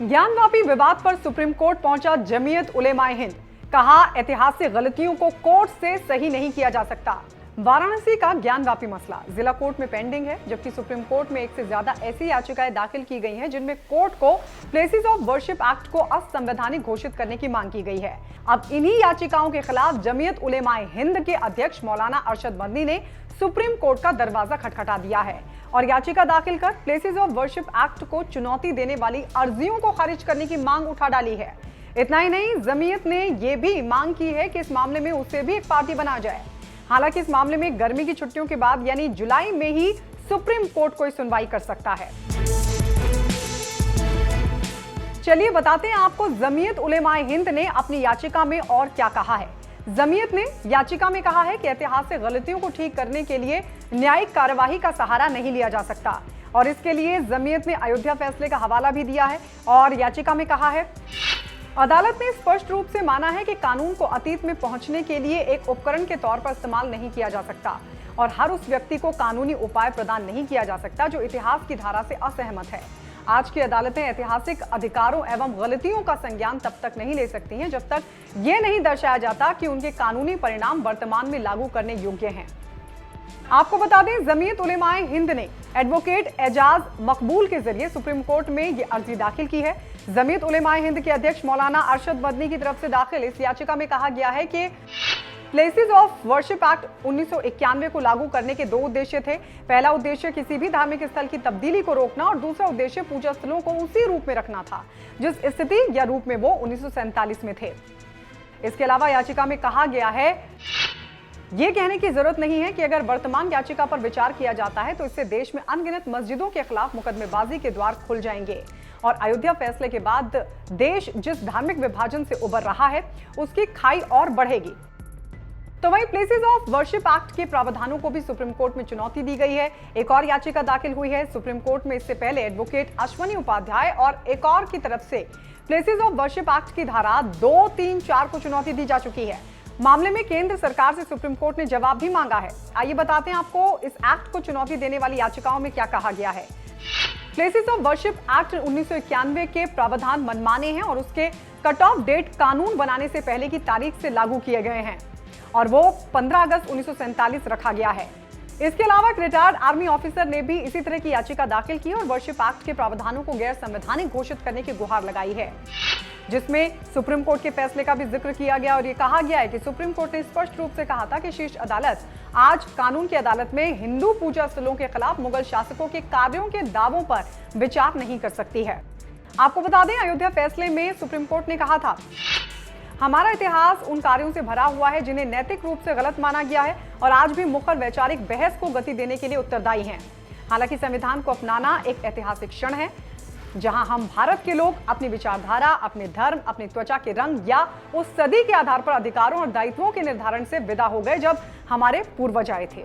ज्ञानवापी विवाद पर supreme court पहुंचा जमीयत उलेमाए हिंद। कहा, ऐतिहासिक गलतियों को कोर्ट से सही नहीं किया जा सकता। वाराणसी का ज्ञानवापी मसला जिला कोर्ट में पेंडिंग है, जबकि सुप्रीम कोर्ट में एक से ज्यादा ऐसी याचिकाएं दाखिल की गई हैं जिनमें कोर्ट को प्लेसेस ऑफ वर्शिप एक्ट को असंवैधानिक घोषित करने की मांग की गई है। अब इन्हीं याचिकाओं के खिलाफ जमीयत उलेमाए हिंद के अध्यक्ष मौलाना अरशद मदनी ने सुप्रीम कोर्ट का दरवाजा खटखटा दिया है और याचिका दाखिल कर प्लेसेस ऑफ वर्शिप एक्ट को चुनौती देने वाली अर्जियों को खारिज करने की मांग उठा डाली है। इतना ही नहीं, जमीयत ने यह भी मांग की है कि इस मामले में उसे भी एक पार्टी बना जाए। हालांकि इस मामले में गर्मी की छुट्टियों के बाद यानी जुलाई में ही सुप्रीम कोर्ट कोई सुनवाई कर सकता है। चलिए बताते हैं आपको जमीयत उलेमाए हिंद ने अपनी याचिका में और क्या कहा है। जमीयत ने याचिका में कहा है कि ऐतिहासिक गलतियों को ठीक करने के लिए न्यायिक कार्यवाही का सहारा नहीं लिया जा सकता और इसके लिए जमीयत ने अयोध्या फैसले का हवाला भी दिया है और याचिका में कहा है, अदालत ने स्पष्ट रूप से माना है कि कानून को अतीत में पहुंचने के लिए एक उपकरण के तौर पर इस्तेमाल नहीं किया जा सकता और हर उस व्यक्ति को कानूनी उपाय प्रदान नहीं किया जा सकता जो इतिहास की धारा से असहमत है। आज की अदालतें ऐतिहासिक अधिकारों एवं गलतियों का संज्ञान तब तक नहीं ले सकती हैं जब तक ये नहीं दर्शाया जाता कि उनके कानूनी परिणाम वर्तमान में लागू करने योग्य हैं। आपको बता दें, जमीयत उलेमाए हिंद ने एडवोकेट एजाज मकबूल के जरिए सुप्रीम कोर्ट में ये अर्जी दाखिल की है। जमीयत उलेमाए हिंद के अध्यक्ष मौलाना अरशद मदनी की तरफ से दाखिल इस याचिका में कहा गया है कि प्लेसेस ऑफ वर्शिप एक्ट 1991 को लागू करने के दो उद्देश्य थे। पहला उद्देश्य किसी भी धार्मिक स्थल की तब्दीली को रोकना और दूसरा उद्देश्य पूजा स्थलों को उसी रूप में रखना था जिस स्थिति या रूप में वो 1947 में थे। इसके अलावा याचिका में कहा गया है, ये कहने की जरूरत नहीं है कि अगर वर्तमान याचिका पर विचार किया जाता है तो इससे देश में अनगिनत मस्जिदों के खिलाफ मुकदमेबाजी के द्वार खुल जाएंगे और अयोध्या फैसले के बाद देश जिस धार्मिक विभाजन से उबर रहा है उसकी खाई और बढ़ेगी। तो वहीं प्लेसेस ऑफ वर्शिप एक्ट के प्रावधानों को भी सुप्रीम कोर्ट में चुनौती दी गई है। एक और याचिका दाखिल हुई है सुप्रीम कोर्ट में। इससे पहले एडवोकेट अश्वनी उपाध्याय और एक और की तरफ से प्लेसेस ऑफ वर्शिप एक्ट की धारा 2, 3, 4 को चुनौती दी जा चुकी है। मामले में केंद्र सरकार से सुप्रीम कोर्ट ने जवाब भी मांगा है। आइए बताते हैं आपको इस एक्ट को चुनौती देने वाली याचिकाओं में क्या कहा गया है। प्लेसेस ऑफ वर्शिप एक्ट 1991 के प्रावधान मनमाने हैं और उसके कट ऑफ डेट कानून बनाने से पहले की तारीख से लागू किए गए हैं और वो 15 अगस्त 1947 रखा गया है। इसके अलावा एक रिटायर्ड आर्मी ऑफिसर ने भी इसी तरह की याचिका दाखिल की और वर्शिप एक्ट के प्रावधानों को गैर संवैधानिक घोषित करने की गुहार लगाई है, जिसमें सुप्रीम कोर्ट के फैसले का भी जिक्र किया गया और ये कहा गया है कि सुप्रीम कोर्ट ने स्पष्ट रूप से कहा था कि शीर्ष अदालत आज कानून की अदालत में हिंदू पूजा स्थलों के खिलाफ मुगल शासकों के कार्यों के दावों पर विचार नहीं कर सकती है। आपको बता दें, अयोध्या फैसले में सुप्रीम कोर्ट ने कहा था, हमारा इतिहास उन कार्यों से भरा हुआ है जिन्हें नैतिक रूप से गलत माना गया है और आज भी मुखर वैचारिक बहस को गति देने के लिए उत्तरदायी हैं। हालांकि संविधान को अपनाना एक ऐतिहासिक क्षण है जहां हम भारत के लोग अपनी विचारधारा, अपने धर्म, अपनी त्वचा के रंग या उस सदी के आधार पर अधिकारों और दायित्वों के निर्धारण से विदा हो गए जब हमारे पूर्वज आए थे।